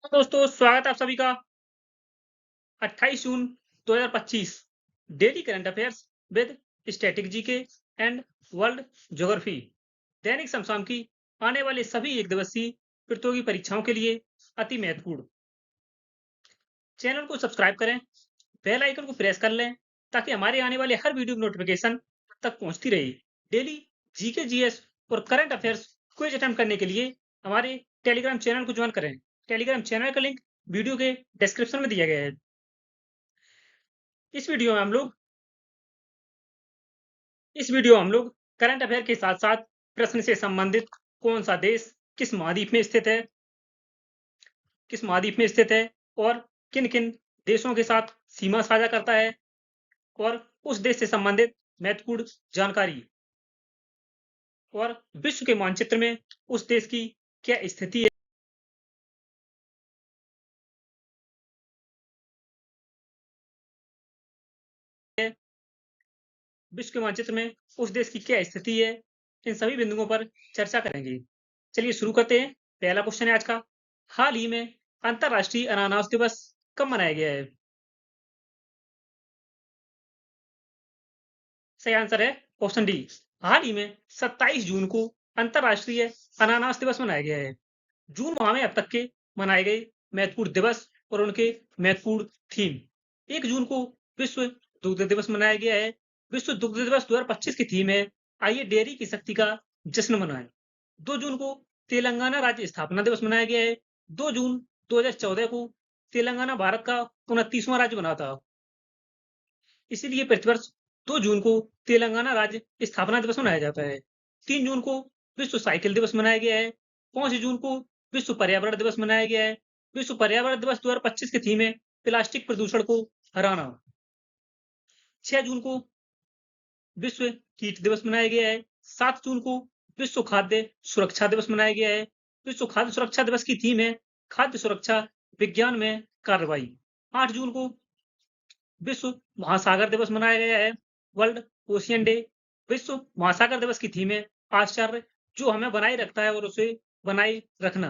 तो दोस्तों स्वागत है आप सभी का 28 जून 2025 daily current affairs with static GK and world geography दैनिक समसाम की आने वाले सभी एक दिवसीय प्रतियोगी परीक्षाओं के लिए अति महत्वपूर्ण। चैनल को सब्सक्राइब करें, बेल आइकन को प्रेस कर लें ताकि हमारे आने वाले हर वीडियो की नोटिफिकेशन तक पहुंचती रहे। डेली जीके जीएस और करंट अफेयर्स क्विज अटेम्प्ट करने के लिए हमारे टेलीग्राम चैनल को ज्वाइन करें। टेलीग्राम चैनल का लिंक वीडियो के डिस्क्रिप्शन में दिया गया है। इस वीडियो में हम लोग करंट अफेयर के साथ साथ प्रश्न से संबंधित कौन सा देश किस महाद्वीप में स्थित है और किन किन देशों के साथ सीमा साझा करता है और उस देश से संबंधित महत्वपूर्ण जानकारी और विश्व के मानचित्र में उस देश की क्या स्थिति है, विश्व के मानचित्र में उस देश की क्या स्थिति है, इन सभी बिंदुओं पर चर्चा करेंगे। चलिए शुरू करते हैं। पहला क्वेश्चन है आज का, हाल ही में अंतर्राष्ट्रीय अनानास दिवस कब मनाया गया है? सही आंसर है ऑप्शन डी। हाल ही में 27 जून को अंतर्राष्ट्रीय अनानास दिवस मनाया गया है। जून माह में अब तक के मनाए गए महत्वपूर्ण दिवस और उनके महत्वपूर्ण थीम। 1 जून को विश्व दुग्ध दिवस मनाया गया है। विश्व दुग्ध दिवस 2025 की थीम है, आइए डेयरी की शक्ति का जश्न मनाएं। 2 जून को तेलंगाना राज्य स्थापना दिवस मनाया गया है। 2 जून 2014 को तेलंगाना भारत का 29वां राज्य बना था। इसीलिए प्रतिवर्ष 2 जून को तेलंगाना राज्य स्थापना दिवस मनाया जाता है। 3 जून को विश्व साइकिल दिवस मनाया गया है। 5 जून को विश्व पर्यावरण दिवस मनाया गया है। विश्व पर्यावरण दिवस 2025 की थीम है, प्लास्टिक प्रदूषण को हराना। 6 जून को विश्व कीट दिवस मनाया गया है। 7 जून को विश्व खाद्य सुरक्षा दिवस मनाया गया है। विश्व खाद्य सुरक्षा दिवस की थीम है, खाद्य सुरक्षा विज्ञान में कार्रवाई। 8 जून को विश्व महासागर दिवस मनाया गया है, वर्ल्ड ओशियन डे। विश्व महासागर दिवस की थीम है, आश्चर्य जो हमें बनाए रखता है और उसे बनाए रखना।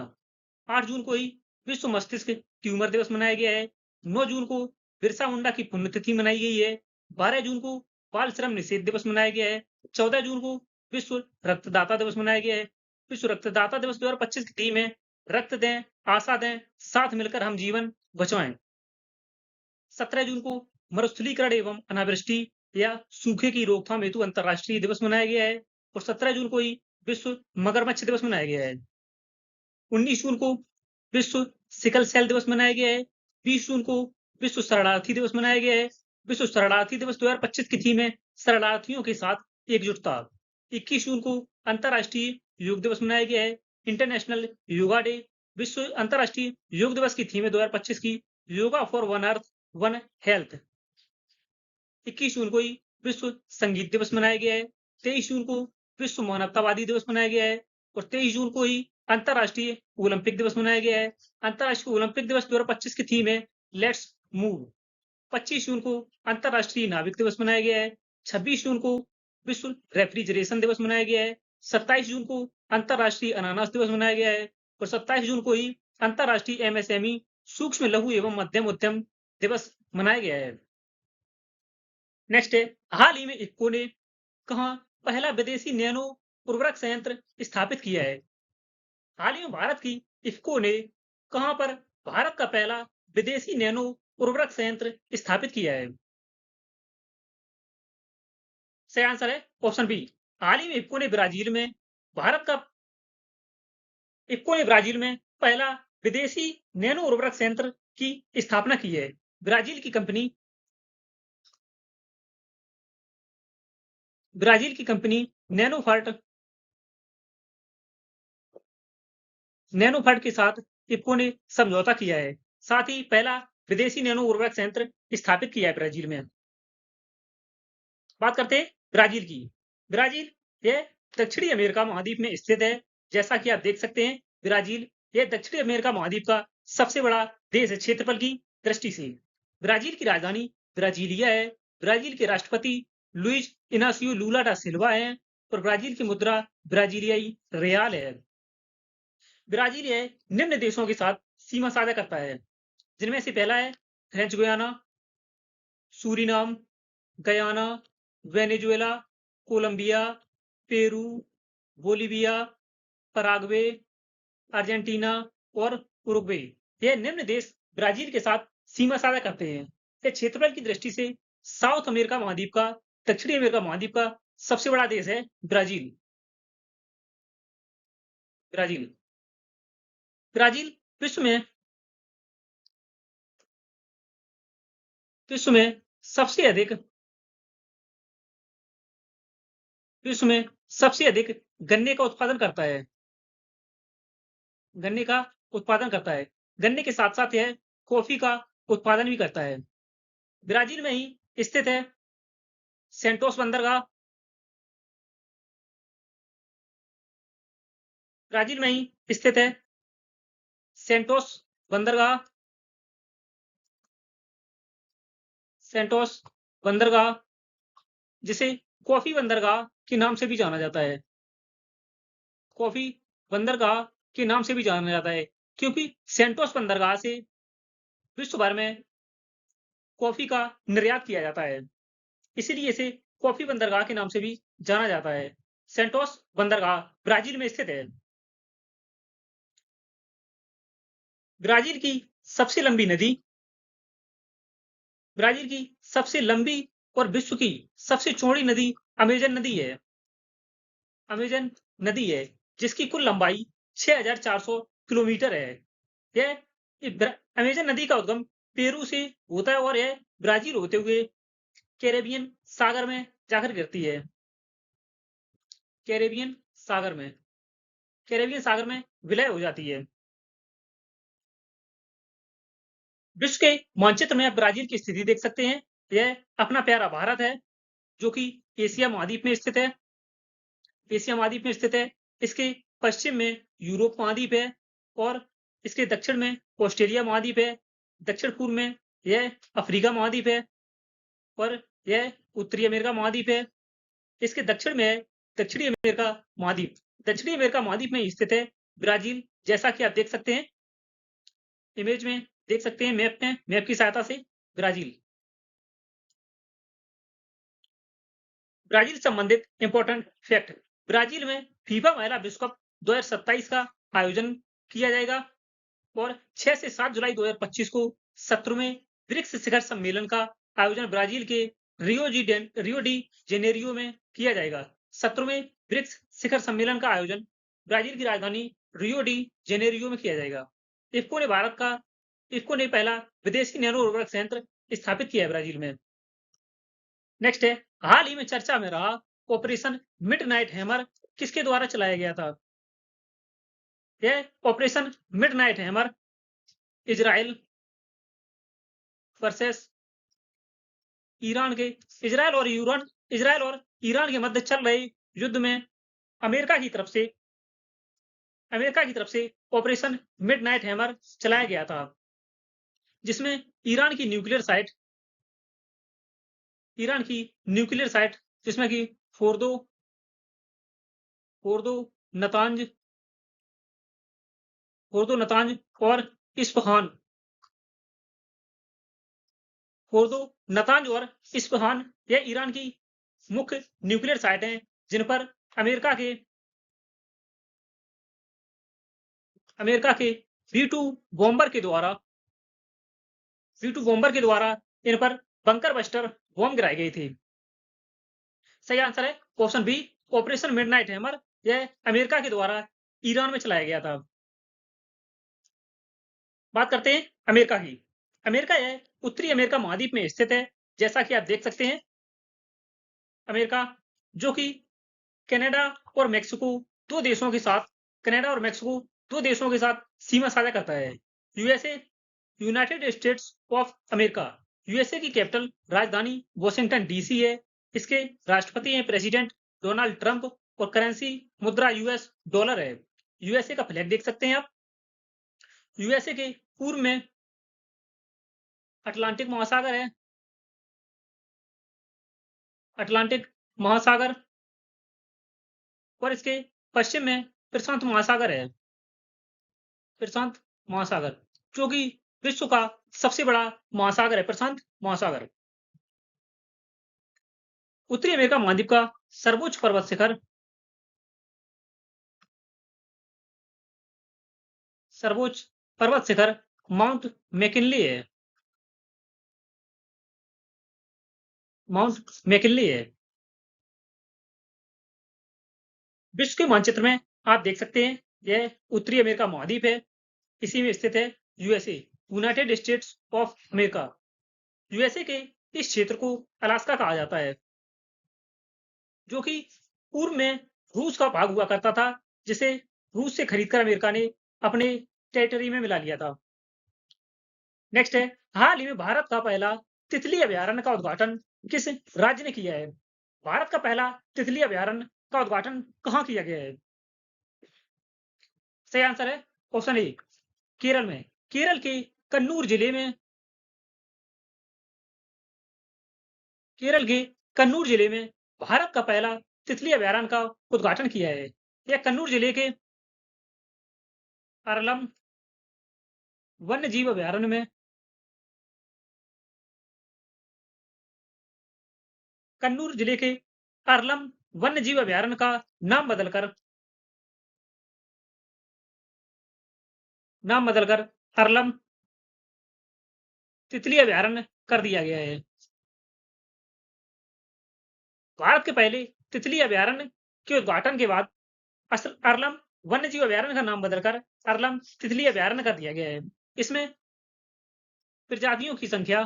8 जून को ही विश्व मस्तिष्क ट्यूमर दिवस मनाया गया है। 9 जून को बिरसा मुंडा की पुण्यतिथि मनाई गई है। 12 जून को बाल श्रम निषेध दिवस मनाया गया है। 14 जून को विश्व रक्तदाता दिवस मनाया गया है। विश्व रक्तदाता दिवस 2025 की थीम है, रक्त दें, आशा दें, साथ मिलकर हम जीवन बचाएं। 17 जून को मरुस्थलीकरण एवं अनावृष्टि या सूखे की रोकथाम हेतु अंतर्राष्ट्रीय दिवस मनाया गया है और 17 जून को ही विश्व मगरमच्छ दिवस मनाया गया है। 19 जून को विश्व सिकल सेल दिवस मनाया गया है। 20 जून को विश्व शरणार्थी दिवस मनाया गया है। विश्व शरणार्थी दिवस 2025 की थीम है, शरणार्थियों के साथ एकजुटता। 21 जून को अंतर्राष्ट्रीय योग दिवस मनाया गया है, इंटरनेशनल योगा डे। विश्व अंतर्राष्ट्रीय योग दिवस की थीम है 2025 की, yoga for one earth one health. 21 जून को ही विश्व संगीत दिवस मनाया गया है। 23 जून को विश्व मानवतावादी दिवस मनाया गया है और 23 जून को ही अंतर्राष्ट्रीय ओलंपिक दिवस मनाया गया है। अंतर्राष्ट्रीय ओलंपिक दिवस 2025 की थीम है, लेट्स मूव। 25 जून को अंतर्राष्ट्रीय नाविक दिवस मनाया गया है। 26 जून को विश्व रेफ्रिजरेशन दिवस मनाया गया है। 27 जून को अंतर्राष्ट्रीय अनानास दिवस मनाया गया है और 27 जून को ही अंतर्राष्ट्रीय एमएसएमई सूक्ष्म लघु एवं मध्यम उद्यम दिवस मनाया गया है। नेक्स्ट है, हाल ही में इफ्को ने कहा पहला विदेशी नैनो उर्वरक संयंत्र स्थापित किया है? हाल ही में भारत की इफ्को ने कहां पर भारत का पहला विदेशी नैनो उर्वरक संयंत्र स्थापित किया है? सही आंसर है ऑप्शन बी। हाल ही में भारत का इफ्को ने ब्राजील में पहला विदेशी नैनो उर्वरक संयंत्र की स्थापना की है। ब्राजील की कंपनी नैनोफर्ट के साथ इफ्को ने समझौता किया है। साथ ही पहला विदेशी नैनो उर्वरक संयंत्र स्थापित किया है ब्राजील में। बात करते हैं ब्राजील की। ब्राजील यह दक्षिणी अमेरिका महाद्वीप में स्थित है। जैसा कि आप देख सकते हैं, ब्राजील यह दक्षिणी अमेरिका महाद्वीप का सबसे बड़ा देश है क्षेत्रफल की दृष्टि से। ब्राजील की राजधानी ब्राजीलिया है। ब्राजील के राष्ट्रपति लुइज इनासियो लूला डा सिल्वा हैं और ब्राजील की मुद्रा ब्राजीलियाई रियाल है। ब्राजील यह निम्न देशों के साथ सीमा साझा करता है, जिनमें से पहला है French Guiana, Suriname, Guyana, Venezuela, Colombia, Peru, Bolivia, Paraguay, Argentina और उरुग्वे। ये निम्न देश ब्राजील के साथ सीमा साझा करते हैं। ये क्षेत्रफल की दृष्टि से साउथ अमेरिका महाद्वीप का दक्षिणी अमेरिका महाद्वीप का सबसे बड़ा देश है ब्राजील। ब्राजील ब्राजील विश्व में विश्व में सबसे अधिक विश्व में सबसे अधिक गन्ने का उत्पादन करता है। गन्ने का उत्पादन करता है। गन्ने के साथ साथ यह कॉफी का उत्पादन भी करता है। ब्राजील में ही स्थित है सेंटोस बंदरगाह। ब्राजील में ही स्थित है सेंटोस बंदरगाह। सेंटोस बंदरगाह जिसे कॉफी बंदरगाह के नाम से भी जाना जाता है। कॉफी बंदरगाह के नाम से भी जाना जाता है क्योंकि सेंटोस बंदरगाह से विश्व भर में कॉफी का निर्यात किया जाता है। इसीलिए इसे कॉफी बंदरगाह के नाम से भी जाना जाता है। सेंटोस बंदरगाह ब्राजील में स्थित है। ब्राजील की सबसे लंबी नदी ब्राजील की सबसे लंबी और विश्व की सबसे चौड़ी नदी अमेजन नदी है। अमेजन नदी है जिसकी कुल लंबाई 6,400 किलोमीटर है। यह अमेजन नदी का उद्गम पेरू से होता है और यह ब्राजील होते हुए कैरेबियन सागर में जाकर गिरती है। कैरेबियन सागर में कैरेबियन सागर में विलय हो जाती है। विश्व के मानचित्र में आप ब्राजील की स्थिति देख सकते हैं। यह अपना प्यारा भारत है जो कि एशिया महाद्वीप में स्थित है। एशिया महाद्वीप में स्थित है। इसके पश्चिम में यूरोप महाद्वीप है और इसके दक्षिण में ऑस्ट्रेलिया महाद्वीप है। दक्षिण पूर्व में यह अफ्रीका महाद्वीप है और यह उत्तरी अमेरिका महाद्वीप है। इसके दक्षिण में है दक्षिणी अमेरिका महाद्वीप। दक्षिणी अमेरिका महाद्वीप में स्थित है ब्राजील, जैसा कि आप देख सकते हैं इमेज में, देख सकते हैं मैप में, मैप की सहायता से ब्राजील। ब्राजील संबंधित इंपॉर्टेंट फैक्ट। ब्राजील में फीफा महिला विश्व कप 2027 का आयोजन किया जाएगा और 6 से 7 जुलाई 2025 को 17वें ब्रिक्स शिखर सम्मेलन का आयोजन ब्राजील के रियो डी जेनेरियो में किया जाएगा। 17वें ब्रिक्स शिखर सम्मेलन का आयोजन ब्राजील की राजधानी रियो डी जेनेरियो में किया जाएगा। इफ्को ने पहला विदेशी नैनो उर्वरक संयंत्र स्थापित किया है ब्राजील में। नेक्स्ट है, हाल ही में चर्चा में रहा ऑपरेशन मिडनाइट हैमर किसके द्वारा चलाया गया था? यह operation midnight hammer Israel versus Iran के इजराइल और ईरान के मध्य चल रहे युद्ध में अमेरिका की तरफ से ऑपरेशन मिडनाइट हैमर चलाया गया था, जिसमें ईरान की न्यूक्लियर साइट जिसमें कि फोर्दो नतांज और इस्फहान यह ईरान की मुख्य न्यूक्लियर साइट हैं जिन पर अमेरिका के B-2 बॉम्बर के द्वारा इन पर बंकर बस्टर बॉम्ब गिराए गए थे। सही आंसर है option B, operation midnight hammer. यह अमेरिका के द्वारा ईरान में चलाया गया था। बात करते हैं अमेरिका की। अमेरिका यह उत्तरी अमेरिका महाद्वीप में स्थित है, जैसा कि आप देख सकते हैं। अमेरिका जो कि कनाडा और मैक्सिको दो देशों के साथ सीमा साझा करता है। USA United states of America. USA की कैपिटल राजधानी वॉशिंगटन डीसी है। इसके राष्ट्रपति हैं प्रेसिडेंट डोनाल्ड ट्रंप और करेंसी मुद्रा यूएस डॉलर है। यूएसए का फ्लैग देख सकते हैं आप। यूएसए के पूर्व में अटलांटिक महासागर और इसके पश्चिम में प्रशांत महासागर है। प्रशांत महासागर जो कि विश्व का सबसे बड़ा महासागर है, प्रशांत महासागर। उत्तरी अमेरिका महाद्वीप का सर्वोच्च पर्वत शिखर, सर्वोच्च पर्वत शिखर माउंट मैकिनली है। माउंट मैकिनली है। विश्व के मानचित्र में आप देख सकते हैं, यह उत्तरी अमेरिका महाद्वीप है। इसी में स्थित है USA, United states of America. USA के इस क्षेत्र को अलास्का कहा जाता है, जो कि पूर्व में रूस का भाग हुआ करता था, जिसे रूस से खरीदकर अमेरिका ने अपने टेरिटरी में मिला लिया था। नेक्स्ट है, हाल ही में भारत का पहला तितली अभयारण्य का उद्घाटन किस राज्य ने किया है? भारत का पहला तितली अभयारण्य का उद्घाटन कहाँ किया गया है? सही आंसर है ऑप्शन ए, केरल में। केरल के कन्नूर जिले में, केरल के कन्नूर जिले में भारत का पहला तितली अभयारण्य का उद्घाटन किया है। यह कन्नूर जिले के अरलम वन्य जीव अभयारण्य में, कन्नूर जिले के अरलम वन्य जीव अभयारण्य का नाम बदलकर अरलम तितली अभयारण्य कर दिया गया है। भारत के पहले तितली अभयारण्य के उद्घाटन के बाद अरलम वन्य जीव अभयारण्य का नाम बदलकर अरलम तितली अभयारण्य कर दिया गया है। इसमें प्रजातियों की संख्या,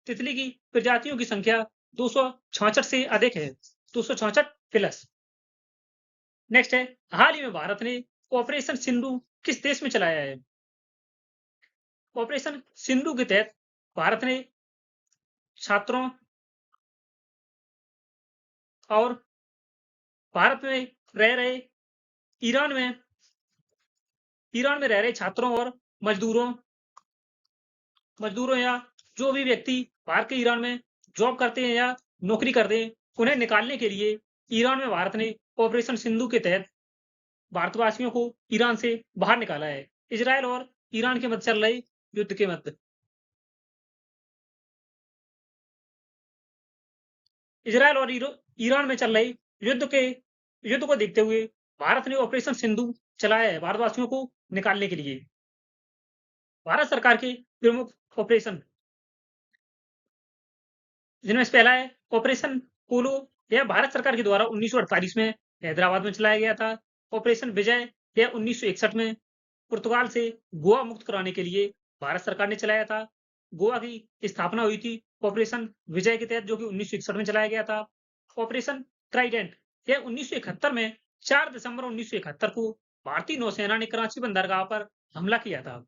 तितली की प्रजातियों की संख्या 266 से अधिक है, 266 प्लस। नेक्स्ट है, हाल ही में भारत ने ऑपरेशन सिंधु किस देश में चलाया है? ऑपरेशन सिंधु के तहत भारत ने छात्रों और भारत में रह रहे ईरान में रह रहे छात्रों और मजदूरों या जो भी व्यक्ति भारत के ईरान में जॉब करते हैं या नौकरी करते हैं, उन्हें निकालने के लिए ईरान में भारत ने ऑपरेशन सिंधु के तहत भारतवासियों को ईरान से बाहर निकाला है। इजराइल और ईरान के मध्य चल रहे युद्ध के मध्य, इजराइल और ईरान में चल रहे युद्ध को देखते हुए भारत ने ऑपरेशन सिंधु चलाया है भारतवासियों को निकालने के लिए। भारत सरकार के प्रमुख ऑपरेशन, जिनमें से पहला है ऑपरेशन पोलो। यह भारत सरकार के द्वारा 1948 में हैदराबाद में चलाया गया था। ऑपरेशन विजय यह 1961 में पुर्तगाल से गोवा मुक्त कराने के लिए भारत सरकार ने चलाया था। गोवा की स्थापना हुई थी ऑपरेशन विजय के तहत, जो कि 1961 में चलाया गया था। ऑपरेशन ट्राइडेंट यह 1971 में 4 दिसंबर 1971 को भारतीय नौसेना ने कराची बंदरगाह पर हमला किया था।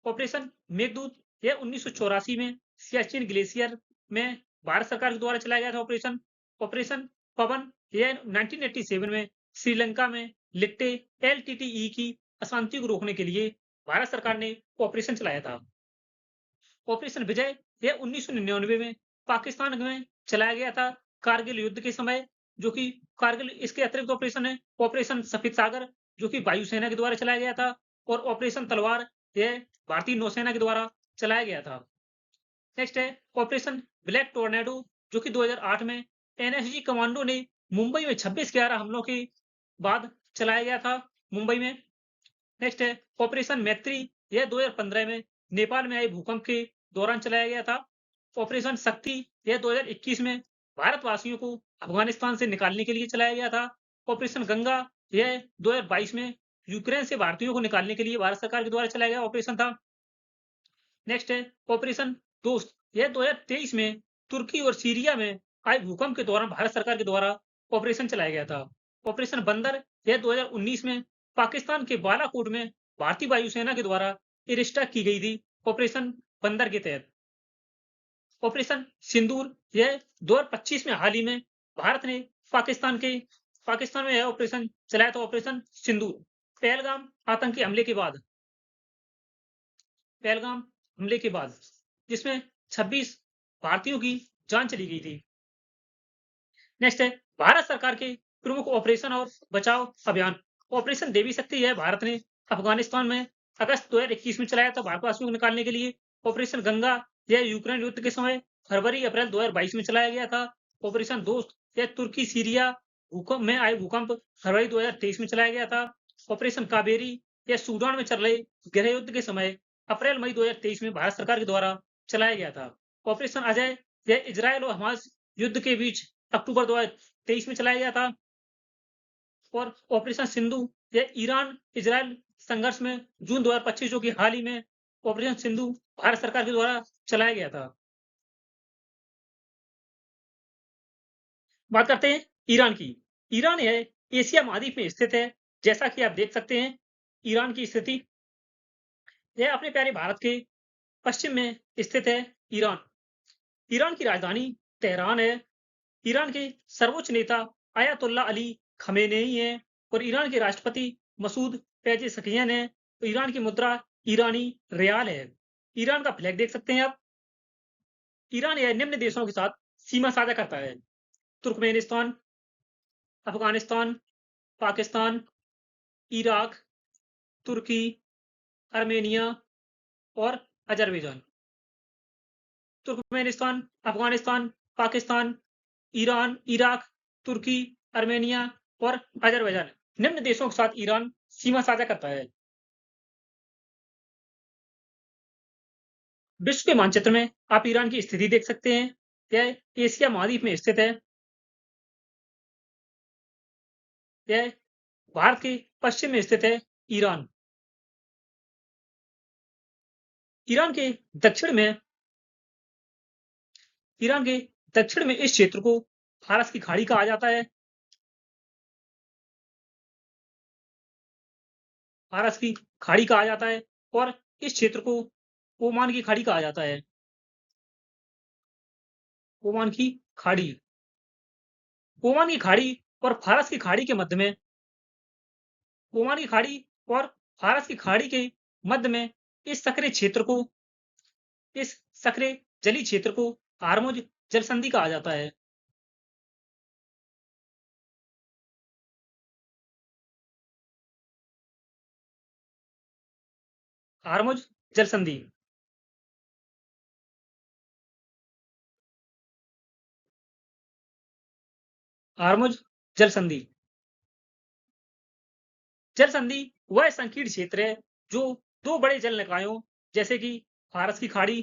ऑपरेशन मेघदूत यह 1984 में सियाचिन ग्लेशियर में भारत सरकार के द्वारा चलाया गया था। ऑपरेशन पवन यह 1987 में श्रीलंका में लिट्टे एलटीटीई की अशांति को रोकने के लिए भारत सरकार ने ऑपरेशन चलाया था। ऑपरेशन विजय यह 1999 में पाकिस्तान में चलाया गया था कारगिल युद्ध के समय, जो कि कारगिल। इसके अतिरिक्त ऑपरेशन है ऑपरेशन सफेद सागर, जो कि वायुसेना के द्वारा चलाया गया था, और ऑपरेशन तलवार यह भारतीय नौसेना के द्वारा चलाया गया था। नेक्स्ट है ऑपरेशन ब्लैक टोर्नेडो, जो कि 2008 में एनएसजी कमांडो ने मुंबई में 26/11 हमलों के बाद चलाया गया था मुंबई में। नेक्स्ट है ऑपरेशन मैत्री, यह 2015 में नेपाल में आए भूकंप के दौरान चलाया गया था। ऑपरेशन शक्ति यह 2021 में भारतवासियों को अफगानिस्तान से निकालने के लिए चलाया गया था। ऑपरेशन गंगा यह 2022 में यूक्रेन से भारतीयों को निकालने के लिए भारत सरकार के द्वारा चलाया गया ऑपरेशन था। नेक्स्ट है ऑपरेशन दोस्त, यह 2023 में तुर्की और सीरिया में आए भूकंप के दौरान भारत सरकार के द्वारा ऑपरेशन चलाया गया था। ऑपरेशन बंदर यह 2019 में पाकिस्तान के बालाकोट में भारतीय वायुसेना के द्वारा एयरस्ट्राइक की गई थी ऑपरेशन बंदर के तहत। ऑपरेशन सिंदूर यह 2025 में हाल ही में भारत ने पाकिस्तान में यह ऑपरेशन चलाया था, ऑपरेशन सिंदूर। पहलगाम आतंकी हमले के बाद जिसमें 26 भारतीयों की जान चली गई थी। नेक्स्ट है भारत सरकार के प्रमुख ऑपरेशन और बचाव अभियान। ऑपरेशन देवी शक्ति है भारत ने अफगानिस्तान में अगस्त 2021 में चलाया था भारतवासियों को निकालने के लिए। ऑपरेशन गंगा यह यूक्रेन युद्ध के समय फरवरी अप्रैल 2022 में चलाया गया था। ऑपरेशन दोस्त यह तुर्की सीरिया भूकंप में आए भूकंप फरवरी 2023 में चलाया गया था। ऑपरेशन कावेरी यह सूडान में चल रहे गृह युद्ध के समय अप्रैल मई 2023 में भारत सरकार के द्वारा चलाया गया था। ऑपरेशन अजय यह इजराइल और हमास युद्ध के बीच अक्टूबर 2023 में चलाया गया था। और ऑपरेशन सिंधु यह ईरान इजराइल संघर्ष में जून 2025 जो कि हाल ही में ऑपरेशन सिंधु भारत सरकार के द्वारा चलाया गया था। बात करते हैं ईरान की। ईरान यह एशिया महाद्वीप में स्थित है। जैसा कि आप देख सकते हैं ईरान की स्थिति, यह अपने प्यारे भारत के पश्चिम में स्थित है। ईरान ईरान की राजधानी तेहरान है। ईरान के सर्वोच्च नेता अयातुल्ला अली खमेनेई हैं और ईरान के राष्ट्रपति मसूद पेजेशकियान हैं। तो ईरान की मुद्रा ईरानी रियाल है। ईरान का फ्लैग देख सकते हैं आप। ईरान यह निम्न देशों के साथ सीमा साझा करता है: तुर्कमेनिस्तान, अफगानिस्तान, पाकिस्तान, इराक, तुर्की, आर्मेनिया और Azerbaijan. Turkmenistan, Afghanistan, Pakistan, Iran, Iraq, तुर्की, आर्मेनिया और अजरबैजान निम्न देशों के साथ ईरान सीमा साझा करता है। विश्व के मानचित्र में आप ईरान की स्थिति देख सकते हैं। यह एशिया महाद्वीप में स्थित है। यह भारत के पश्चिम में स्थित है। ईरान ईरान के दक्षिण में ईरान के दक्षिण में इस क्षेत्र को फारस की खाड़ी कहा जाता है। फारस की खाड़ी कहा जाता है और इस क्षेत्र को ओमान की खाड़ी कहा जाता है। ओमान की खाड़ी ओमान की खाड़ी और फारस की खाड़ी के मध्य में ओमान की खाड़ी और फारस की खाड़ी के मध्य में इस सक्रिय क्षेत्र को इस सक्रिय जलीय क्षेत्र को हार्मुज जलसंधि कहा जाता है। हार्मुज जलसंधि हार्मुज जलसंधि जलसंधि वह संकीर्ण क्षेत्र है जो दो बड़े जल निकायों जैसे कि फारस की खाड़ी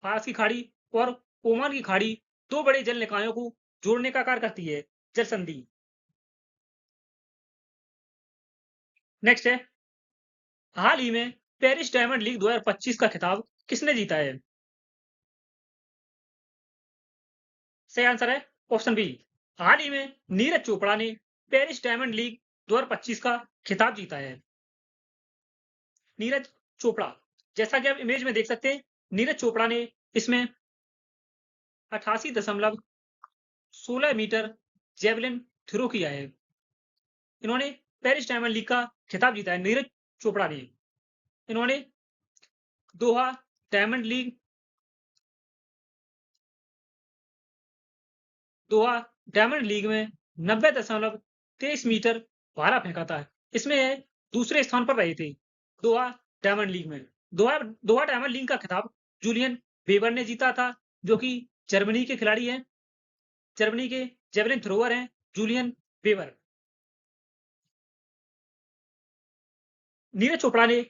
फारस की खाड़ी और ओमान की खाड़ी दो बड़े जल निकायों को जोड़ने का कार्य करती है। जलसंधि नेक्स्ट है, हाल ही में पेरिस डायमंड लीग 2025 का खिताब किसने जीता है? सही आंसर है ऑप्शन बी। हाल ही में नीरज चोपड़ा ने पेरिस डायमंड लीग 2025 का खिताब जीता है। नीरज चोपड़ा, जैसा कि आप इमेज में देख सकते हैं, नीरज चोपड़ा ने इसमें 88.16 मीटर जेवलिन थ्रो किया है। इन्होंने पेरिस डायमंड लीग का खिताब जीता है। नीरज चोपड़ा ने इन्होंने दोहा डायमंड लीग दोहा डायमंड लीग में 90.23 मीटर भाला फेंका था। इसमें यह दूसरे स्थान पर रहे थे दोहा डायमंड लीग में। दोहा डायमंड लीग का खिताब जूलियन वेबर ने जीता था, जो कि जर्मनी के खिलाड़ी हैं। जर्मनी के जेवलिन थ्रोवर हैं जूलियन वेबर। नीरज चोपड़ा ने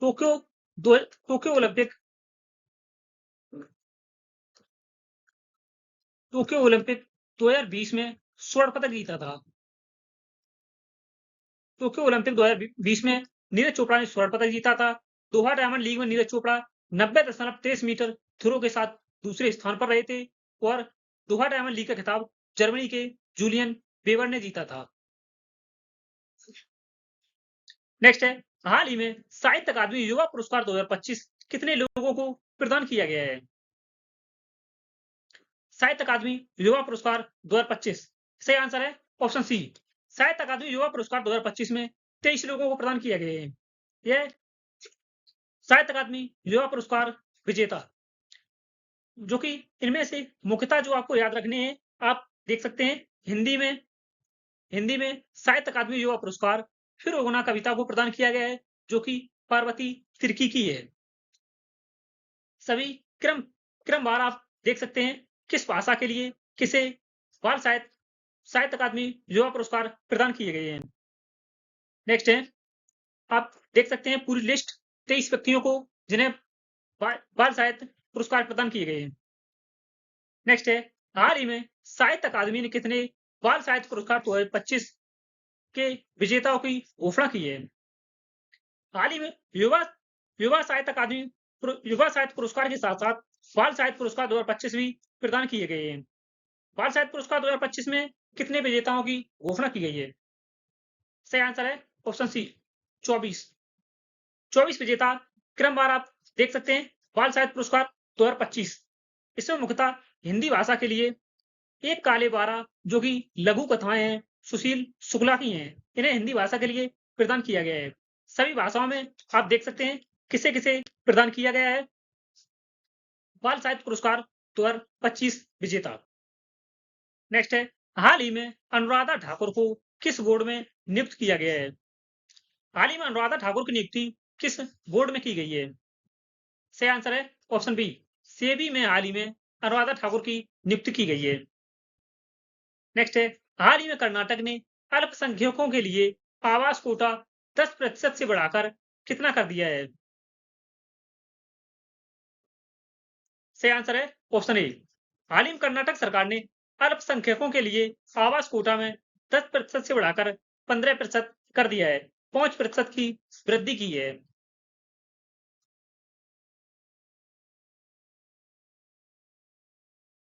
Tokyo Tokyo Olympic Tokyo Olympic 2020 में स्वर्ण पदक जीता था। टोक्यो ओलंपिक 2020 में नीरज चोपड़ा ने स्वर्ण पदक जीता था। दोहा डायमंड लीग में नीरज चोपड़ा 90.23 मीटर थ्रो के साथ दूसरे स्थान पर रहे थे और दोहा डायमंड लीग का खिताब जर्मनी के जूलियन वेबर ने जीता था। नेक्स्ट है, हाल ही में साहित्य अकादमी युवा पुरस्कार 2025 कितने लोगों को प्रदान किया गया है? साहित्य अकादमी युवा पुरस्कार 2025 सही आंसर है ऑप्शन सी। साहित्य अकादमी युवा पुरस्कार 2025 में 23 लोगों को प्रदान किया गया है। यह साहित्य अकादमी युवा पुरस्कार विजेता, जो कि इनमें से मुख्यतः जो आपको याद रखने हैं, आप देख सकते हैं हिंदी में साहित्य अकादमी युवा पुरस्कार फिरोगना कविता को प्रदान किया गया है, जो कि पार्वती तिर्की की है। सभी क्रम क्रमवार आप देख सकते हैं किस भाषा के लिए किसे बाल साहित्य साहित्य अकादमी युवा पुरस्कार प्रदान किए गए हैं। नेक्स्ट है, आप देख सकते हैं पूरी लिस्ट 23 व्यक्तियों को जिन्हें बाल साहित्य पुरस्कार प्रदान किए गए हैं। नेक्स्ट है, हाल ही में साहित्य अकादमी ने कितने बाल साहित्य पुरस्कार 2025 के विजेताओं की घोषणा की है। हाल ही में युवा युवा साहित्य अकादमी युवा साहित्य पुरस्कार के साथ साथ बाल साहित्य पुरस्कार 2025 भी प्रदान किए गए हैं। बाल साहित्य पुरस्कार 2025 में कितने विजेताओं की घोषणा की गई है। सही आंसर है ऑप्शन सी 24। 24 विजेता क्रमवार आप देख सकते हैं बाल साहित्य पुरस्कार 2025। इसमें मुख्यतः हिंदी भाषा के लिए एक काले बारह जो कि लघु कथाएं हैं सुशील शुक्ला की हैं, इन्हें हिंदी भाषा के लिए प्रदान किया गया है। सभी भाषाओं में आप देख सकते हैं किसे किसे प्रदान किया गया है बाल साहित्य पुरस्कार 2025 विजेता। नेक्स्ट है, हाल ही में अनुराधा ठाकुर को किस बोर्ड में नियुक्त किया गया है। हाल ही में अनुराधा ठाकुर की नियुक्ति किस बोर्ड में की गई है। सही आंसर है ऑप्शन बी सेबी में हाल ही में अनुराधा ठाकुर की नियुक्ति की गई है। नेक्स्ट है, हाल ही में कर्नाटक ने अल्पसंख्यकों के लिए आवास कोटा 10% से बढ़ाकर कितना कर दिया है। सही आंसर है ऑप्शन ए। हाल ही में कर्नाटक सरकार ने अल्पसंख्यकों के लिए आवास कोटा में 10% से बढ़ाकर 15% कर दिया है, 5% की वृद्धि की है।